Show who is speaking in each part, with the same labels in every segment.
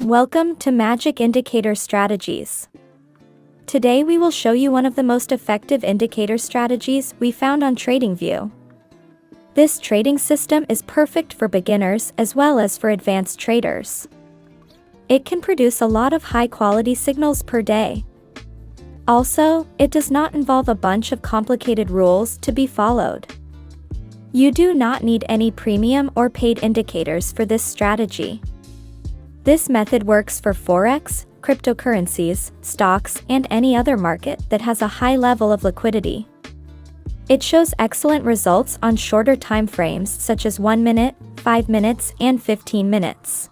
Speaker 1: Welcome to Magic Indicator Strategies. Today we will show you one of the most effective indicator strategies we found on TradingView. This trading system is perfect for beginners as well as for advanced traders. It can produce a lot of high-quality signals per day. Also, it does not involve a bunch of complicated rules to be followed. You do not need any premium or paid indicators for this strategy. This method works for forex, cryptocurrencies, stocks, and any other market that has a high level of liquidity. It shows excellent results on shorter time frames such as 1 minute, 5 minutes, and 15 minutes.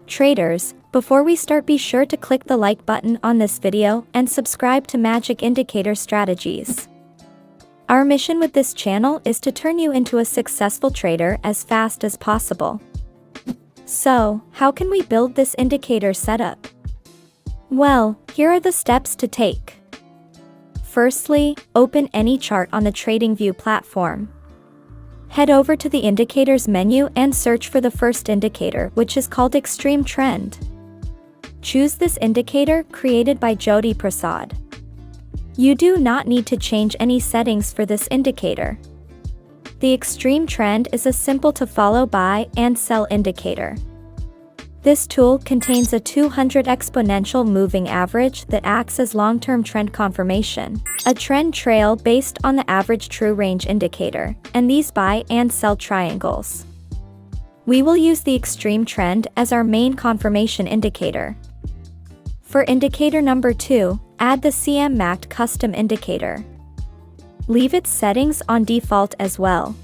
Speaker 1: Traders, before we start, be sure to click the like button on this video and subscribe to Magic Indicator Strategies. Our mission with this channel is to turn you into a successful trader as fast as possible. So, how can we build this indicator setup? Well, here are the steps to take. Firstly, open any chart on the TradingView platform. Head over to the Indicators menu and search for the first indicator, which is called Extreme Trend. Choose this indicator created by Jyoti Prasad. You do not need to change any settings for this indicator. The extreme trend is a simple-to-follow buy and sell indicator. This tool contains a 200 exponential moving average that acts as long-term trend confirmation, a trend trail based on the average true range indicator, and these buy and sell triangles. We will use the extreme trend as our main confirmation indicator. For indicator number 2, add the CM-MACD custom indicator. Leave its settings on default as well.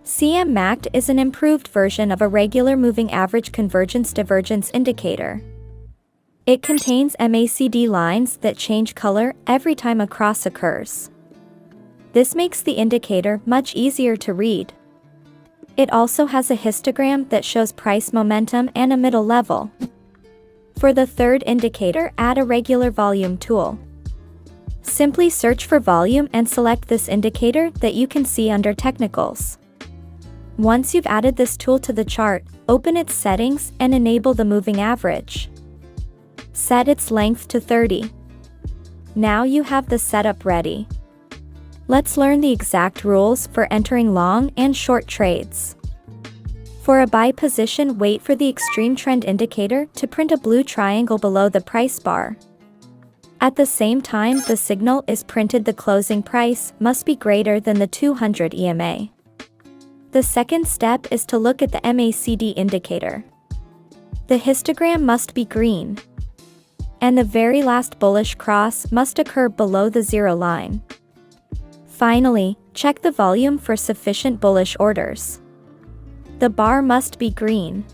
Speaker 1: CM-MACD is an improved version of a regular moving average convergence-divergence indicator. It contains MACD lines that change color every time a cross occurs. This makes the indicator much easier to read. It also has a histogram that shows price momentum and a middle level. For the third indicator, add a regular volume tool. Simply search for volume and select this indicator that you can see under Technicals. Once you've added this tool to the chart, open its settings and enable the moving average. Set its length to 30. Now you have the setup ready. Let's learn the exact rules for entering long and short trades. For a buy position, wait for the extreme trend indicator to print a blue triangle below the price bar. At the same time the signal is printed, the closing price must be greater than the 200 EMA. The second step is to look at the MACD indicator. The histogram must be green. And the very last bullish cross must occur below the zero line. Finally, check the volume for sufficient bullish orders. The bar must be green.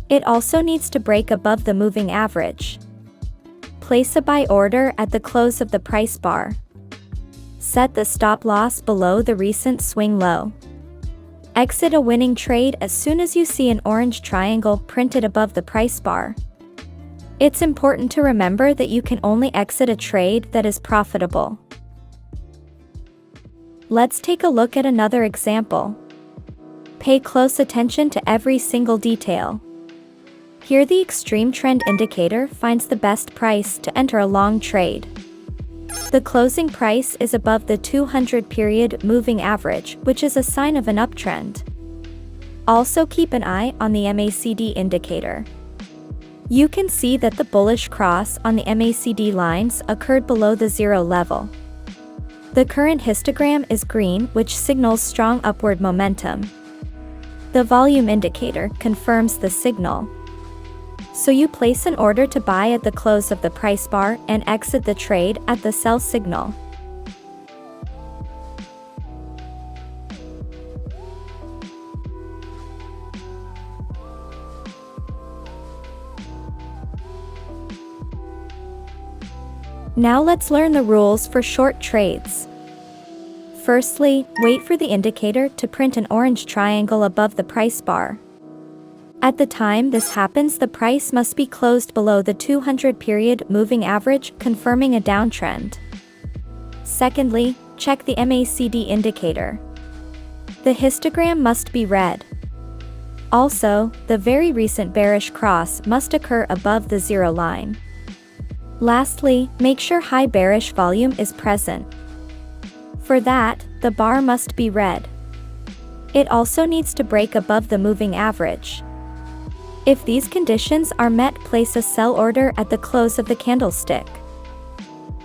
Speaker 1: It also needs to break above the moving average. Place a buy order at the close of the price bar. Set the stop loss below the recent swing low. Exit a winning trade as soon as you see an orange triangle printed above the price bar. It's important to remember that you can only exit a trade that is profitable. Let's take a look at another example. Pay close attention to every single detail. Here the extreme trend indicator finds the best price to enter a long trade. The closing price is above the 200 period moving average, which is a sign of an uptrend. Also keep an eye on the MACD indicator. You can see that the bullish cross on the MACD lines occurred below the zero level. The current histogram is green, which signals strong upward momentum. The volume indicator confirms the signal. So you place an order to buy at the close of the price bar and exit the trade at the sell signal. Now let's learn the rules for short trades. Firstly, wait for the indicator to print an orange triangle above the price bar. At the time this happens, the price must be closed below the 200 period moving average, confirming a downtrend. Secondly, check the MACD indicator. The histogram must be red. Also, the very recent bearish cross must occur above the zero line. Lastly, make sure high bearish volume is present. For that, the bar must be red. It also needs to break above the moving average. If these conditions are met, place a sell order at the close of the candlestick.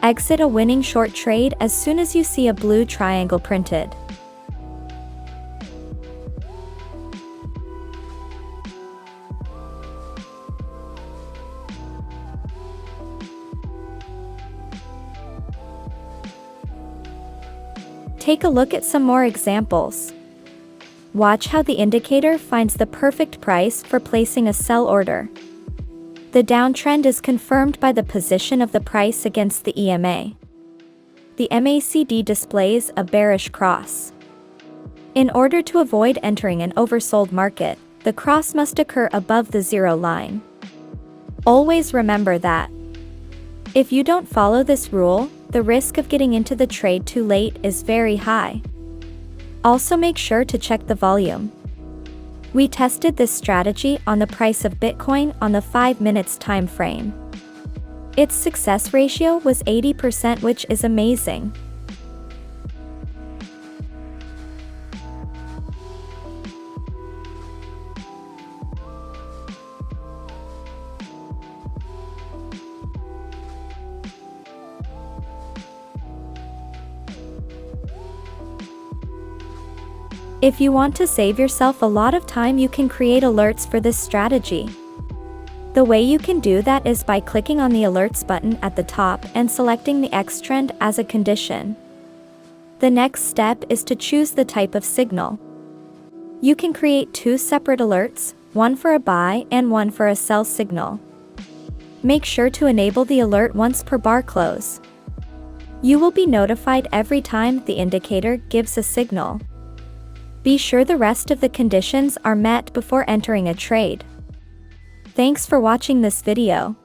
Speaker 1: Exit a winning short trade as soon as you see a blue triangle printed. Take a look at some more examples. Watch how the indicator finds the perfect price for placing a sell order. The downtrend is confirmed by the position of the price against the EMA. The MACD displays a bearish cross. In order to avoid entering an oversold market, the cross must occur above the zero line. Always remember that. If you don't follow this rule, the risk of getting into the trade too late is very high. Also make sure to check the volume. We tested this strategy on the price of Bitcoin on the 5 minutes time frame. Its success ratio was 80%, which is amazing. If you want to save yourself a lot of time, you can create alerts for this strategy. The way you can do that is by clicking on the alerts button at the top and selecting the X trend as a condition. The next step is to choose the type of signal. You can create 2 separate alerts, one for a buy and one for a sell signal. Make sure to enable the alert once per bar close. You will be notified every time the indicator gives a signal. Be sure the rest of the conditions are met before entering a trade. Thanks for watching this video.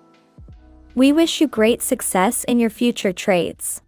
Speaker 1: We wish you great success in your future trades.